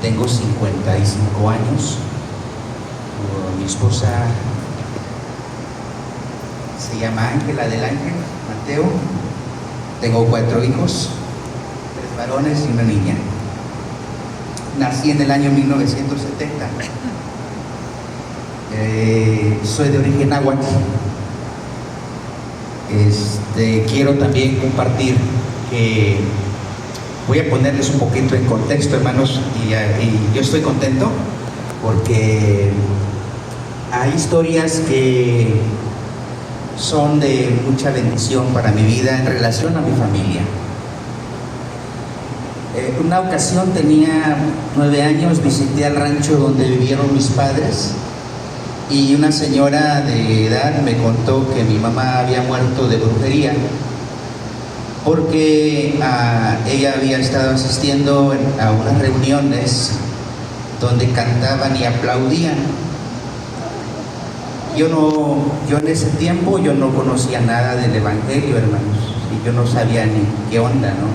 tengo 55 años. Mi esposa se llama Ángela del Ángel Mateo. Tengo 4 hijos, 3 varones y una niña. Nací en el año 1970. Soy de origen náhuatl. Quiero también compartir que voy a ponerles un poquito en contexto, hermanos, y yo estoy contento porque hay historias que son de mucha bendición para mi vida en relación a mi familia. Una ocasión tenía 9 años, visité al rancho donde vivieron mis padres y una señora de edad me contó que mi mamá había muerto de brujería porque ella había estado asistiendo a unas reuniones donde cantaban y aplaudían. Yo en ese tiempo yo no conocía nada del evangelio, hermanos, y yo no sabía ni qué onda, ¿no?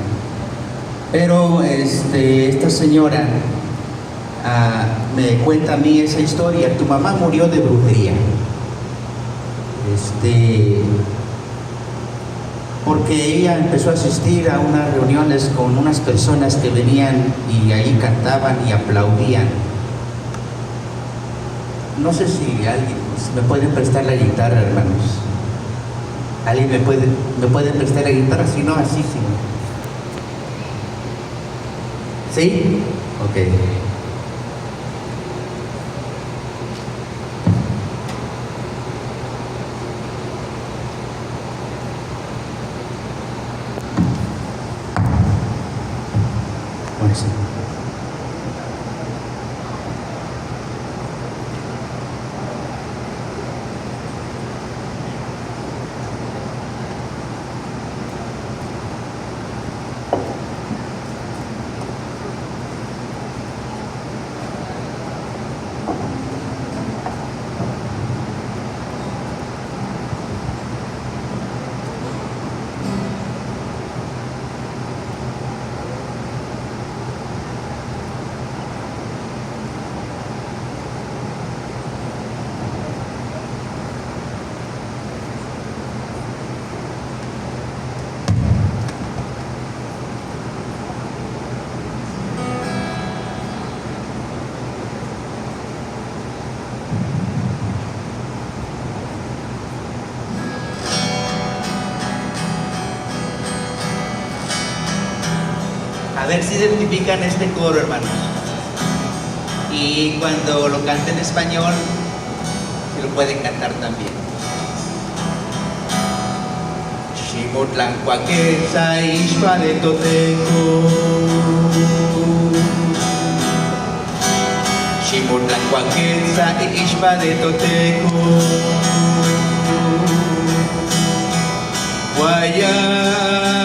Pero esta señora me cuenta a mí esa historia. Tu mamá murió de brujería. Porque ella empezó a asistir a unas reuniones con unas personas que venían y ahí cantaban y aplaudían. No sé si alguien me puede prestar la guitarra, hermanos. ¿Alguien me puede prestar la guitarra? Si no, así sí. ¿Sí? Ok. Bueno, sí. A ver si identifican este coro, hermanos. Y cuando lo cante en español, se lo pueden cantar también. Ximotlancuaquetza ixpa de Toteco. Ximotlancuaquetza ixpa de Toteco. Guayayami,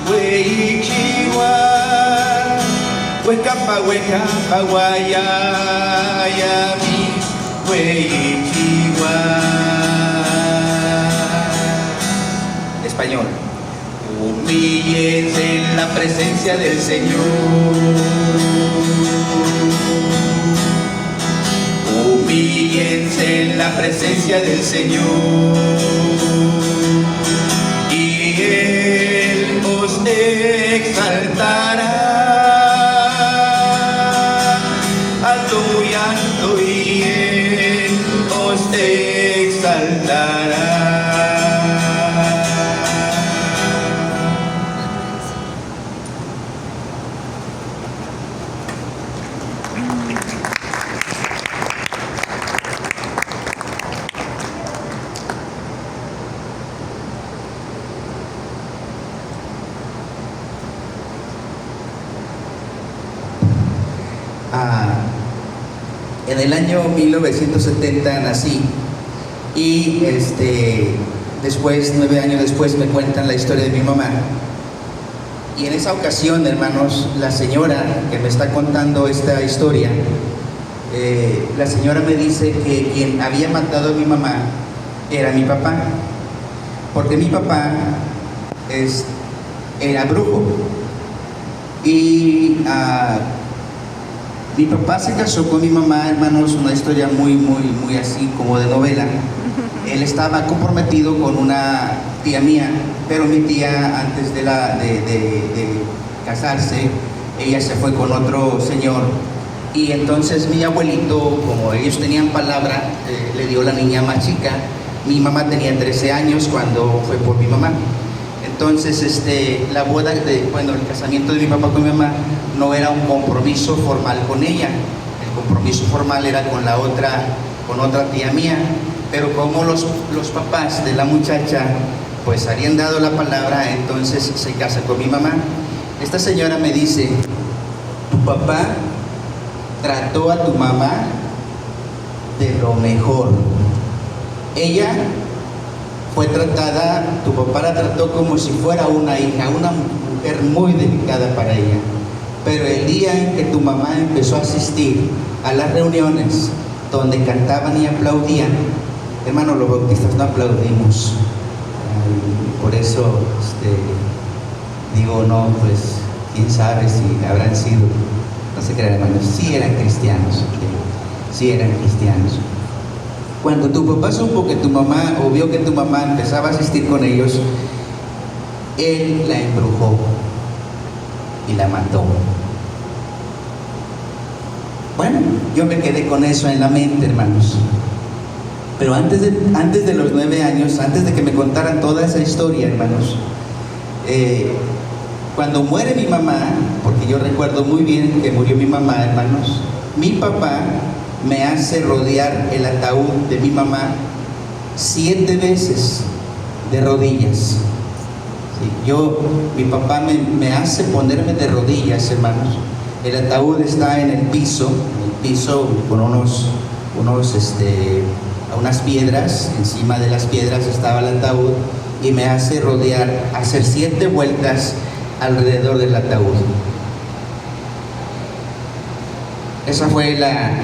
Hueyichiwa, Huecapa, Huecapa, Guayayami, Hueyichiwa. Español. Humíllense en la presencia del Señor. Humíllense en la presencia del Señor. Y Él os exaltará. Alto muy alto, y Él os exaltará. En el año 1970 nací y después, 9 años después, me cuentan la historia de mi mamá. Y en esa ocasión, hermanos, la señora que me está contando esta historia, la señora me dice que quien había matado a mi mamá era mi papá, porque mi papá era brujo y Mi papá se casó con mi mamá, hermanos, una historia muy así como de novela. Él estaba comprometido con una tía mía, pero mi tía antes de casarse, ella se fue con otro señor. Y entonces mi abuelito, como ellos tenían palabra, le dio la niña más chica. Mi mamá tenía 13 años cuando fue por mi mamá. Entonces, la boda, el casamiento de mi papá con mi mamá no era un compromiso formal con ella. El compromiso formal era con otra tía mía. Pero como los papás de la muchacha, pues habían dado la palabra, entonces se casa con mi mamá. Esta señora me dice, tu papá trató a tu mamá de lo mejor. Ella fue tratada, tu papá la trató como si fuera una hija, una mujer muy delicada para ella. Pero el día en que tu mamá empezó a asistir a las reuniones donde cantaban y aplaudían, hermano, los bautistas no aplaudimos. Por eso digo, no, pues quién sabe si habrán sido, no se crean, hermanos, sí eran cristianos, sí eran cristianos. Cuando tu papá supo que tu mamá, o vio que tu mamá empezaba a asistir con ellos, él la embrujó y la mató. Bueno, yo me quedé con eso en la mente, hermanos. Pero antes de los 9 años, antes de que me contaran toda esa historia, hermanos, cuando muere mi mamá, porque yo recuerdo muy bien que murió mi mamá, hermanos, mi papá me hace rodear el ataúd de mi mamá 7 veces de rodillas. Sí, mi papá me hace ponerme de rodillas, hermanos. El ataúd está en el piso con unas piedras. Encima de las piedras estaba el ataúd y me hace hacer 7 vueltas alrededor del ataúd. Ese fue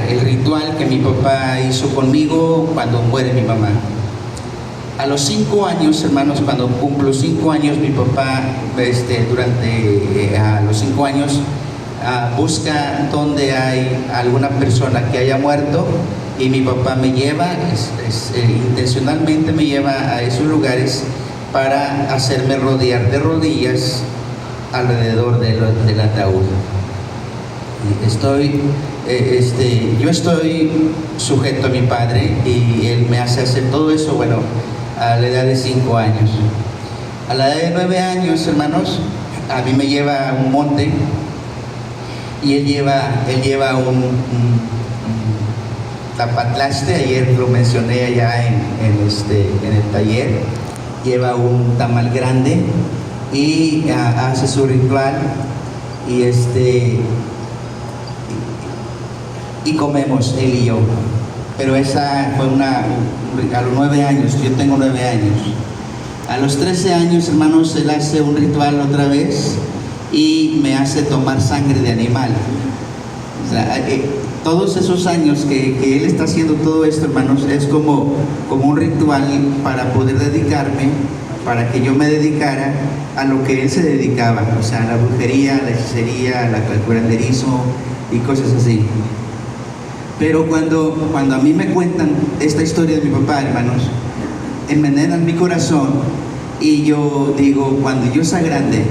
el ritual que mi papá hizo conmigo cuando muere mi mamá. A los 5 años, hermanos, cuando cumplo 5 años, mi papá, a los 5 años, busca donde hay alguna persona que haya muerto, y mi papá me lleva, intencionalmente me lleva a esos lugares para hacerme rodear de rodillas alrededor del ataúd. Yo estoy sujeto a mi padre y él me hace hacer todo eso, bueno, a la edad de 5 años. A la edad de 9 años, hermanos, a mí me lleva a un monte y él lleva un tapatlaste, ayer lo mencioné allá en el taller, lleva un tamal grande y hace su ritual y comemos él y yo. Pero esa fue a los 9 años, yo tengo 9 años. A los 13 años, hermanos, él hace un ritual otra vez y me hace tomar sangre de animal. O sea, todos esos años que él está haciendo todo esto, hermanos, es como un ritual para poder dedicarme, para que yo me dedicara a lo que él se dedicaba, o sea, a la brujería, a la hechicería, al curanderismo y cosas así. Pero cuando a mí me cuentan esta historia de mi papá, hermanos, envenenan mi corazón y yo digo, cuando yo sea grande,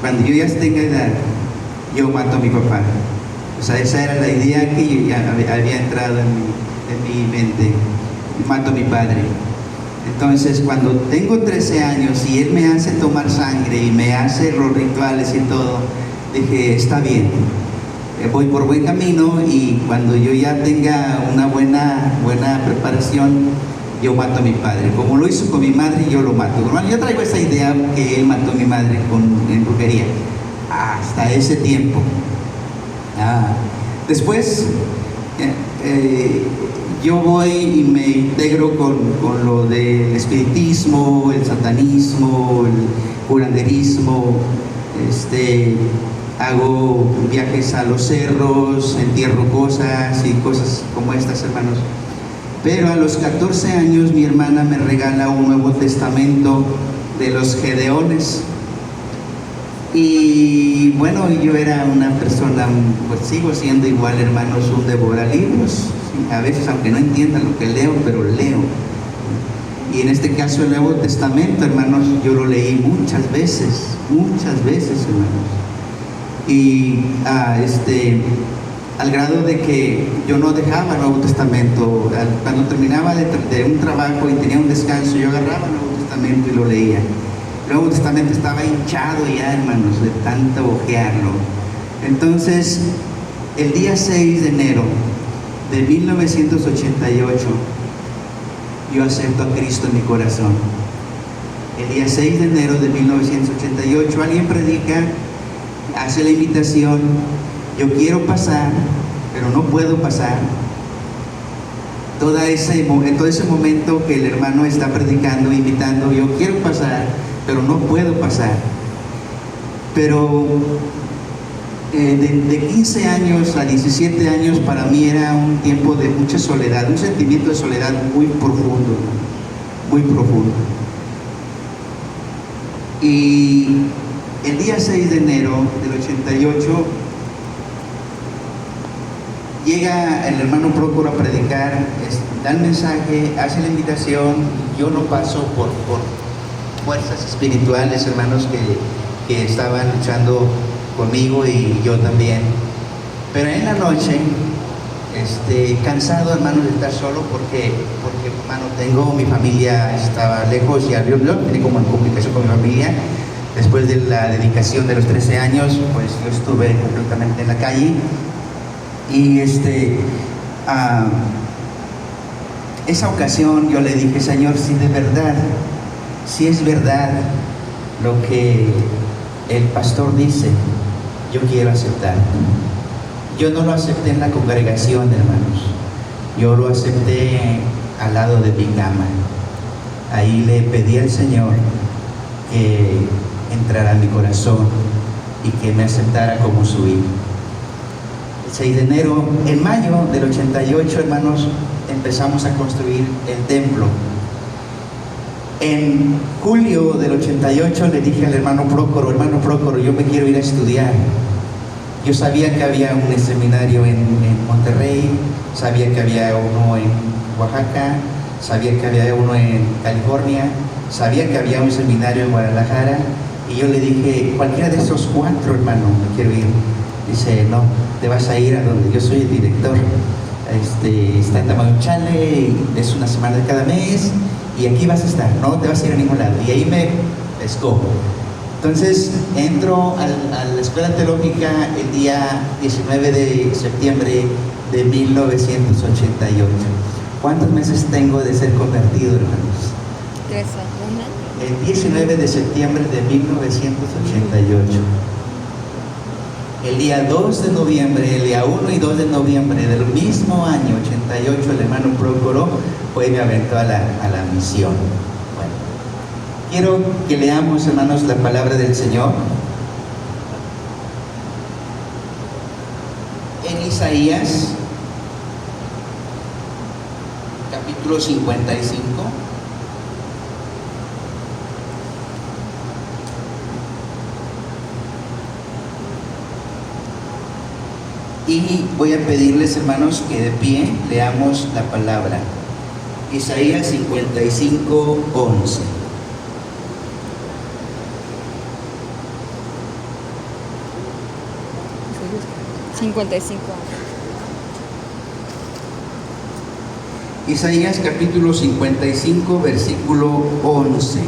cuando yo ya tenga edad, yo mato a mi papá. O sea, esa era la idea que ya había entrado en mi mente. Mato a mi padre. Entonces, cuando tengo 13 años y él me hace tomar sangre y me hace los rituales y todo, dije, está bien, voy por buen camino, y cuando yo ya tenga una buena preparación, yo mato a mi padre. Como lo hizo con mi madre, yo lo mato. Hermano, yo traigo esa idea que él mató a mi madre en brujería. Hasta ese tiempo. Después yo voy y me integro con lo del espiritismo, el satanismo, el curanderismo. Hago viajes a los cerros, entierro cosas y cosas como estas, hermanos. Pero a los 14 años mi hermana me regala un Nuevo Testamento de los Gedeones. Y bueno, yo era una persona, pues sigo siendo igual, hermanos, un devoralibros. Sí, a veces, aunque no entienda lo que leo, pero leo. Y en este caso el Nuevo Testamento, hermanos, yo lo leí muchas veces, hermanos. Y al grado de que yo no dejaba el Nuevo Testamento. Cuando terminaba de un trabajo y tenía un descanso, yo agarraba el Nuevo Testamento y lo leía. El Nuevo Testamento estaba hinchado ya, hermanos, de tanto hojearlo. Entonces, el día 6 de enero de 1988, yo acepto a Cristo en mi corazón. El día 6 de enero de 1988, alguien predica, hace la invitación, yo quiero pasar, pero no puedo pasar. Todo ese momento que el hermano está predicando, invitando, yo quiero pasar, pero no puedo pasar. Pero de 15 años a 17 años para mí era un tiempo de mucha soledad, un sentimiento de soledad muy profundo, muy profundo. Y el día 6 de enero del 88 llega el hermano Prócoro a predicar, da el mensaje, hace la invitación. Yo no paso por fuerzas espirituales, hermanos, que estaban luchando conmigo y yo también. Pero en la noche, cansado, hermano, de estar solo porque hermano, mi familia estaba lejos y yo tenía como en comunicación con mi familia. Después de la dedicación de los 13 años, pues yo estuve completamente en la calle. Y esa ocasión yo le dije, Señor, si es verdad lo que el pastor dice, yo quiero aceptar. Yo no lo acepté en la congregación, hermanos. Yo lo acepté al lado de mi cama. Ahí le pedí al Señor que entrara en mi corazón y que me aceptara como su hijo. El 6 de enero, en mayo del 88, hermanos, empezamos a construir el templo. En julio del 88 le dije al hermano Prócoro, yo me quiero ir a estudiar. Yo sabía que había un seminario en Monterrey, sabía que había uno en Oaxaca, sabía que había uno en California, sabía que había un seminario en Guadalajara, y yo le dije, cualquiera de esos 4, hermano, me quiero ir. Dice, no, te vas a ir a donde yo soy el director. Está en Tamauchale, es una semana de cada mes, y aquí vas a estar, no te vas a ir a ningún lado. Y ahí me pescó. Entonces entro a la escuela teológica el día 19 de septiembre de 1988. ¿Cuántos meses tengo de ser convertido, hermanos? 3 años. El 19 de septiembre de 1988. El día 2 de noviembre, el día 1 y 2 de noviembre del mismo año 88, el hermano Prócoro fue y me aventó a la misión. Bueno, quiero que leamos, hermanos, la palabra del Señor en Isaías, capítulo 55. Y voy a pedirles, hermanos, que de pie leamos la palabra. Isaías 55, 11. Isaías capítulo 55, versículo 11.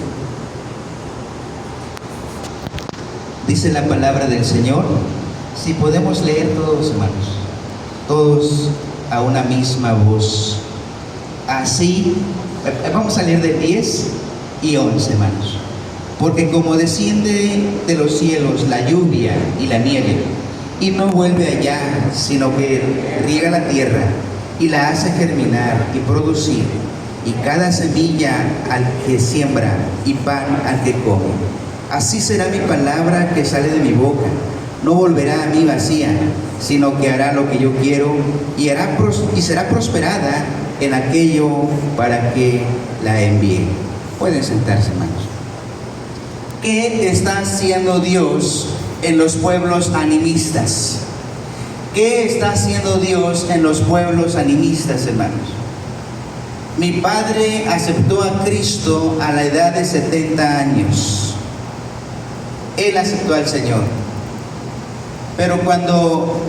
Dice la palabra del Señor. Si podemos leer todos, hermanos, todos a una misma voz. Así, vamos a leer de 10 y 11, hermanos. Porque como desciende de los cielos la lluvia y la nieve, y no vuelve allá, sino que riega la tierra y la hace germinar y producir, y cada semilla al que siembra y pan al que come. Así será mi palabra que sale de mi boca. No volverá a mí vacía, sino que hará lo que yo quiero y será prosperada en aquello para que la envíe. Pueden sentarse, hermanos. ¿Qué está haciendo Dios en los pueblos animistas? ¿Qué está haciendo Dios en los pueblos animistas, hermanos? Mi padre aceptó a Cristo a la edad de 70 años. Él aceptó al Señor. Pero cuando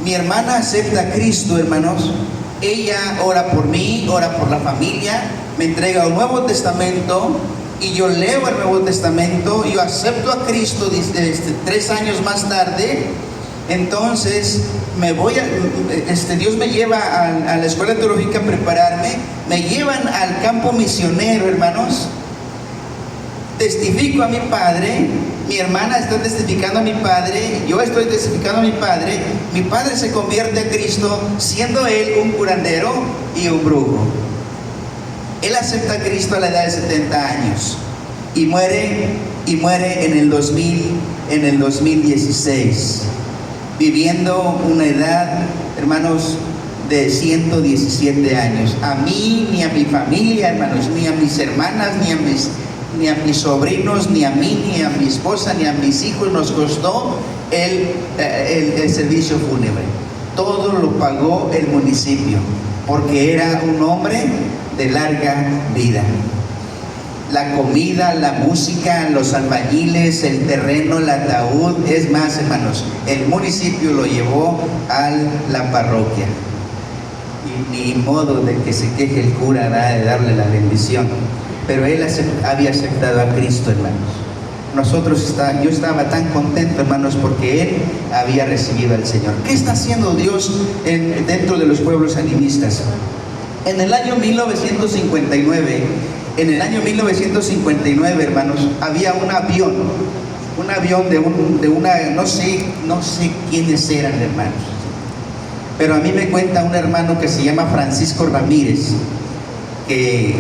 mi hermana acepta a Cristo, hermanos, ella ora por mí, ora por la familia, me entrega un Nuevo Testamento y yo leo el Nuevo Testamento, yo acepto a Cristo 3 años más tarde. Entonces Dios me lleva a la escuela teológica a prepararme, me llevan al campo misionero, hermanos. Testifico a mi padre, mi hermana está testificando a mi padre, yo estoy testificando a mi padre se convierte a Cristo siendo él un curandero y un brujo. Él acepta a Cristo a la edad de 70 años y muere en el 2016, viviendo una edad, hermanos, de 117 años. A mí, ni a mi familia, hermanos, ni a mis hermanas, ni a mis sobrinos, ni a mí, ni a mi esposa, ni a mis hijos nos costó el servicio fúnebre. Todo lo pagó el municipio, porque era un hombre de larga vida. La comida, la música, los albañiles, el terreno, el ataúd, es más, hermanos, el municipio lo llevó a la parroquia. Y ni modo de que se queje el cura de darle la bendición. Pero él había aceptado a Cristo, hermanos. Yo estaba tan contento, hermanos, porque él había recibido al Señor. ¿Qué está haciendo Dios dentro de los pueblos animistas? En el año 1959, hermanos, había un avión de una, no sé quiénes eran, hermanos. Pero a mí me cuenta un hermano que se llama Francisco Ramírez, que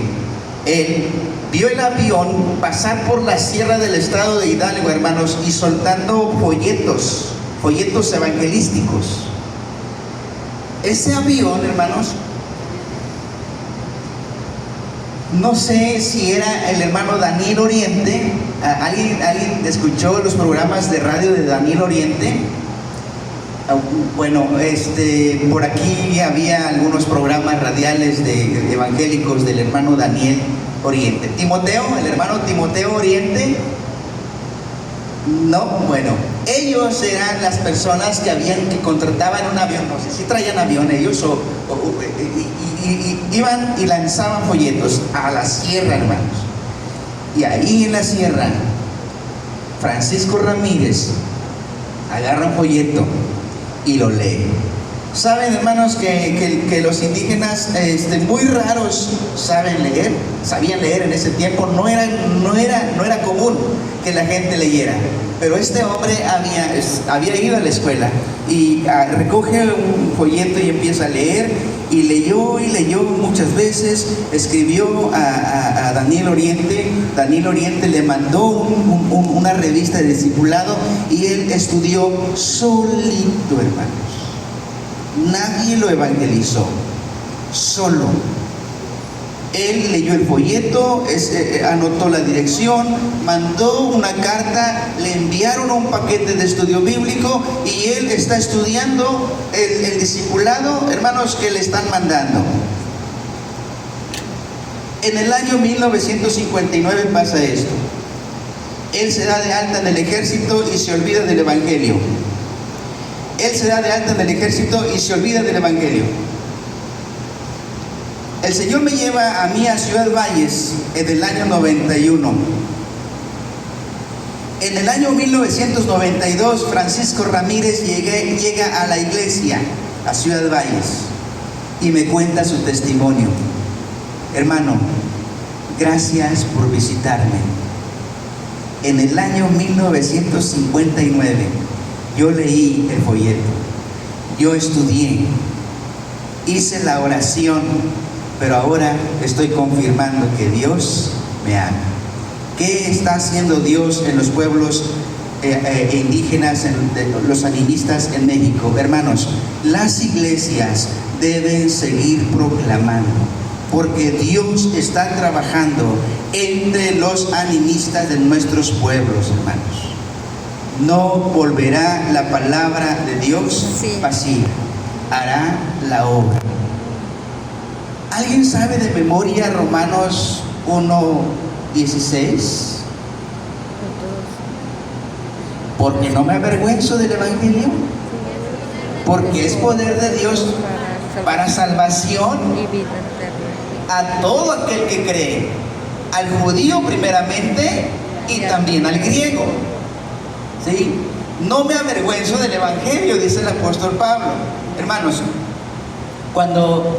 él vio el avión pasar por la sierra del estado de Hidalgo, hermanos, y soltando folletos evangelísticos. Ese avión, hermanos, no sé si era el hermano Daniel Oriente. ¿Alguien escuchó los programas de radio de Daniel Oriente? Bueno, por aquí había algunos programas radiales evangélicos del hermano Daniel Oriente. El hermano Timoteo Oriente. No, bueno, ellos eran las personas que contrataban un avión, no sé si traían avión ellos y iban y lanzaban folletos a la sierra, hermanos. Y ahí en la sierra, Francisco Ramírez agarra un folleto y lo lee. Saben, hermanos, que los indígenas muy raros sabían leer en ese tiempo. No era común que la gente leyera, pero este hombre había ido a la escuela y recoge un folleto y empieza a leer, y leyó muchas veces. Escribió a Daniel Oriente. Daniel Oriente le mandó una revista de discipulado y él estudió solito, hermanos. Nadie lo evangelizó, solo. Él leyó el folleto, anotó la dirección, mandó una carta, le enviaron un paquete de estudio bíblico y él está estudiando el discipulado, hermanos, que le están mandando. En el año 1959 pasa esto. Él se da de alta en el ejército y se olvida del evangelio. Él se da de alta en el ejército y se olvida del evangelio. El Señor me lleva a mí a Ciudad Valles en el año 91. En el año 1992, Francisco Ramírez llega a la iglesia, a Ciudad Valles, y me cuenta su testimonio. Hermano, gracias por visitarme. En el año 1959, yo leí el folleto, yo estudié, hice la oración, pero ahora estoy confirmando que Dios me ama. ¿Qué está haciendo Dios en los pueblos indígenas, los animistas en México? Hermanos, las iglesias deben seguir proclamando. porque Dios está trabajando entre los animistas de nuestros pueblos, hermanos. No volverá la palabra de Dios vacía, hará la obra. ¿Alguien sabe de memoria Romanos 1:16? Porque no me avergüenzo del Evangelio, porque es poder de Dios para salvación a todo aquel que cree, al judío primeramente y también al griego. ¿Sí? No me avergüenzo del Evangelio, dice el apóstol Pablo. Hermanos, cuando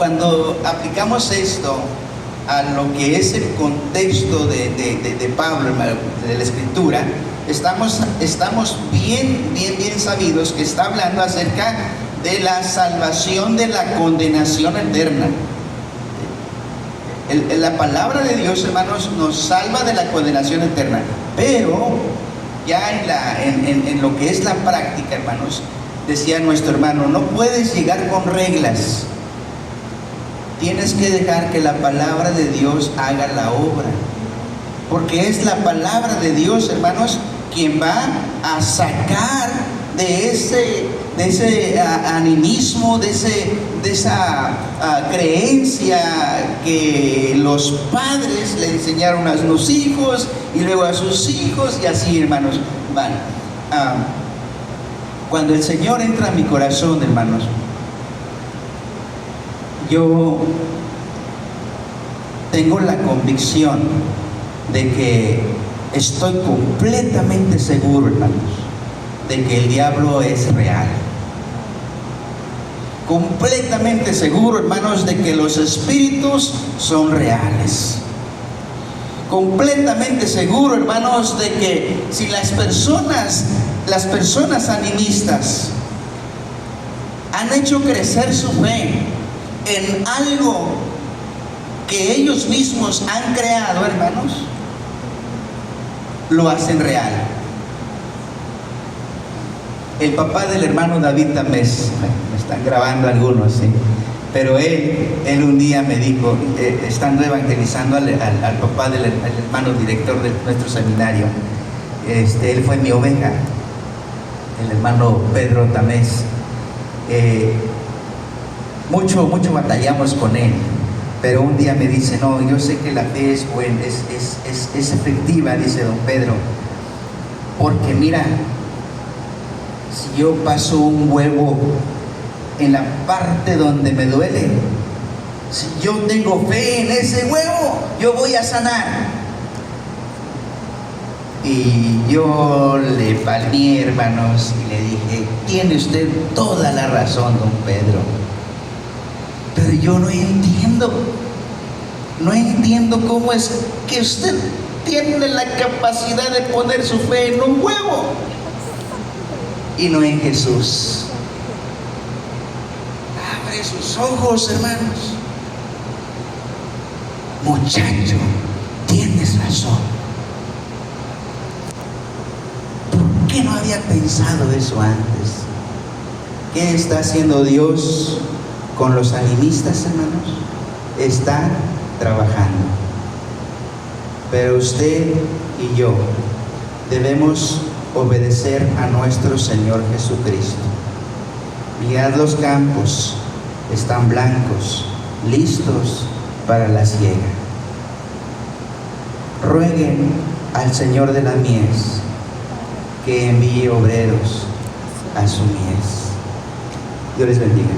aplicamos esto a lo que es el contexto de Pablo, de la Escritura, estamos bien sabidos que está hablando acerca de la salvación de la condenación eterna. La palabra de Dios, hermanos, nos salva de la condenación eterna, pero ya en lo que es la práctica, hermanos, decía nuestro hermano, no puedes llegar con reglas. Tienes que dejar que la palabra de Dios haga la obra, porque es la palabra de Dios, hermanos, quien va a sacar de ese animismo, de esa creencia que los padres le enseñaron a sus hijos y luego a sus hijos, y así, hermanos, van. Cuando el Señor entra a mi corazón, hermanos, yo tengo la convicción de que estoy completamente seguro, hermanos, de que el diablo es real. Completamente seguro, hermanos, de que los espíritus son reales. Completamente seguro, hermanos, de que si las personas animistas han hecho crecer su fe en algo que ellos mismos han creado, hermanos, lo hacen real. El papá del hermano David Tamés, me están grabando algunos, ¿sí? Pero él un día me dijo, estando evangelizando al papá del hermano director de nuestro seminario, él fue mi oveja, el hermano Pedro Tamés. Mucho batallamos con él, pero un día me dice, no, yo sé que la fe es buena, es efectiva, dice don Pedro, porque mira, si yo paso un huevo en la parte donde me duele, si yo tengo fe en ese huevo, yo voy a sanar. Y yo le palmé, hermanos, y le dije, tiene usted toda la razón, don Pedro, pero yo no entiendo cómo es que usted tiene la capacidad de poner su fe en un huevo y no en Jesús. Abre sus ojos, hermanos. Muchacho, tienes razón. ¿Por qué no había pensado eso antes? ¿Qué está haciendo Dios con los animistas, hermanos? Está trabajando. Pero usted y yo debemos obedecer a nuestro Señor Jesucristo. Mirad, los campos están blancos, listos para la siega. Rueguen al Señor de la mies que envíe obreros a su mies. Dios les bendiga.